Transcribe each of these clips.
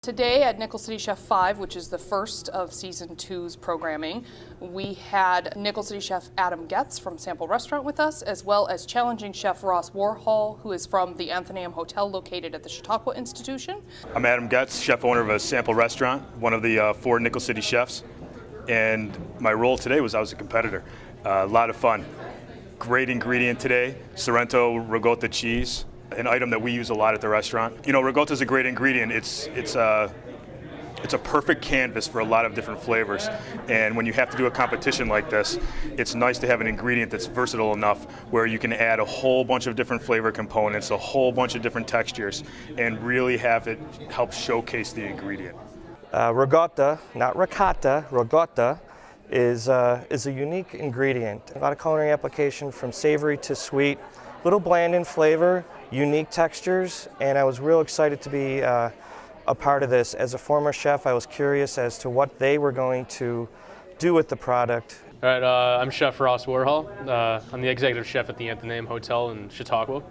Today at Nickel City Chef 5, which is the first of Season 2's programming, we had Nickel City Chef Adam Goetz from Sample Restaurant with us, as well as challenging chef Ross Warhol, who is from the Athenaeum Hotel located at the Chautauqua Institution. I'm Adam Goetz, chef owner of a Sample Restaurant, one of the 4 Nickel City chefs, and my role today was I was a competitor. A lot of fun. Great ingredient today, Sorrento ricotta cheese. An item that we use a lot at the restaurant. You know, ricotta is a great ingredient. It's a perfect canvas for a lot of different flavors. And when you have to do a competition like this, it's nice to have an ingredient that's versatile enough where you can add a whole bunch of different flavor components, a whole bunch of different textures, and really have it help showcase the ingredient. Ricotta, not ricotta, ricotta is a unique ingredient. A lot of culinary application from savory to sweet, little bland in flavor, unique textures, and I was real excited to be a part of this. As a former chef, I was curious as to what they were going to do with the product. All right, I'm Chef Ross Warhol. I'm the executive chef at the Athenaeum Hotel in Chautauqua,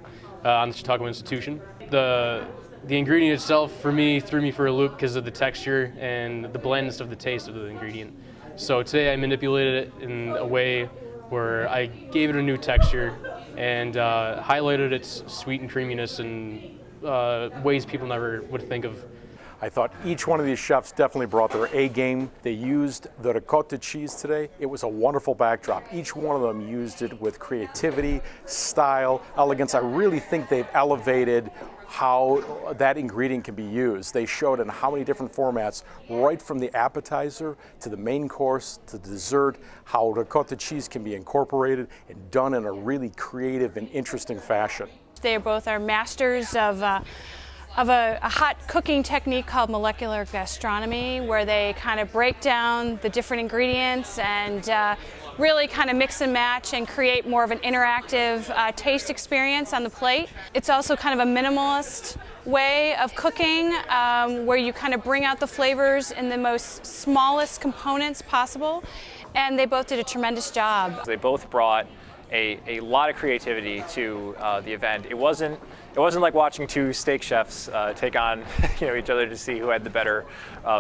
on the Chautauqua Institution. The ingredient itself, for me, threw me for a loop because of the texture and the blandness of the taste of the ingredient. So today I manipulated it in a way where I gave it a new texture and highlighted its sweet and creaminess in ways people never would think of. I thought each one of these chefs definitely brought their A game. They used the ricotta cheese today. It was a wonderful backdrop. Each one of them used it with creativity, style, elegance. I really think they've elevated how that ingredient can be used. They showed in how many different formats, right from the appetizer to the main course to the dessert, how ricotta cheese can be incorporated and done in a really creative and interesting fashion. They both are masters of a hot cooking technique called molecular gastronomy, where they kind of break down the different ingredients and really kind of mix and match and create more of an interactive taste experience on the plate. It's also kind of a minimalist way of cooking where you kind of bring out the flavors in the most smallest components possible, and they both did a tremendous job. They both brought a lot of creativity to the event. It wasn't like watching 2 steak chefs take on each other to see who had the better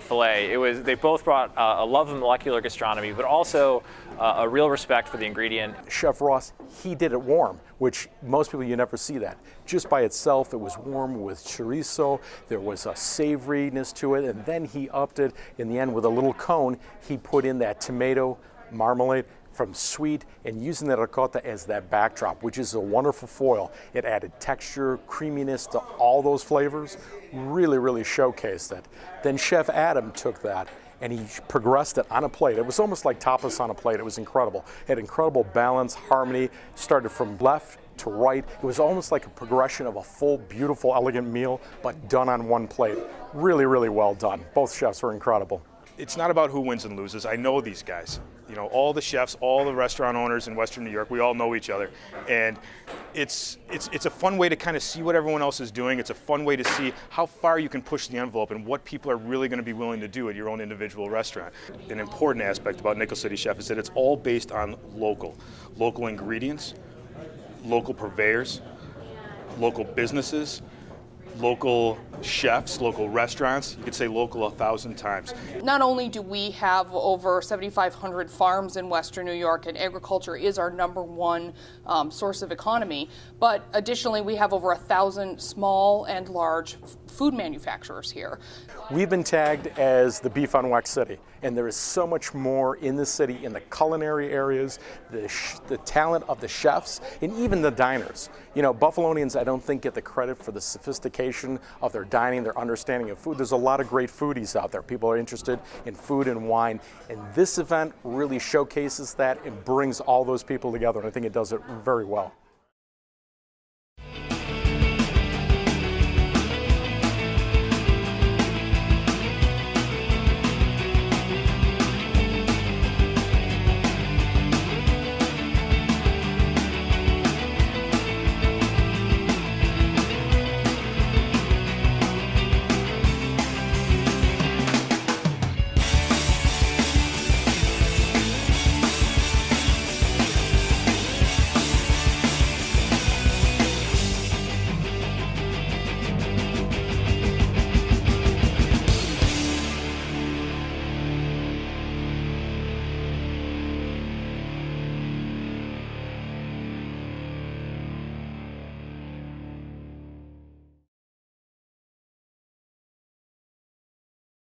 fillet. They both brought a love of molecular gastronomy, but also a real respect for the ingredient. Chef Ross, he did it warm, which most people, you never see that. Just by itself, it was warm with chorizo, there was a savoriness to it, and then he upped it in the end with a little cone. He put in that tomato marmalade from sweet and using the ricotta as that backdrop, which is a wonderful foil. It added texture, creaminess to all those flavors, really, really showcased it. Then Chef Adam took that and he progressed it on a plate. It was almost like tapas on a plate. It was incredible. It had incredible balance, harmony, started from left to right. It was almost like a progression of a full, beautiful, elegant meal, but done on one plate. Really, really well done. Both chefs were incredible. It's not about who wins and loses. I know these guys. You know, all the chefs, all the restaurant owners in Western New York, we all know each other. And it's a fun way to kind of see what everyone else is doing. It's a fun way to see how far you can push the envelope and what people are really going to be willing to do at your own individual restaurant. An important aspect about Nickel City Chef is that it's all based on local ingredients, local purveyors, local businesses, local chefs, local restaurants. You could say local 1,000 times. Not only do we have over 7,500 farms in Western New York, and agriculture is our #1 source of economy, but additionally we have over 1,000 small and large food manufacturers here. We've been tagged as the beef on Wax City, and there is so much more in the city, in the culinary areas, the talent of the chefs, and even the diners. You know, Buffalonians, I don't think, get the credit for the sophistication of their dining, their understanding of food. There's a lot of great foodies out there. People are interested in food and wine, and this event really showcases that and brings all those people together, and I think it does it very well.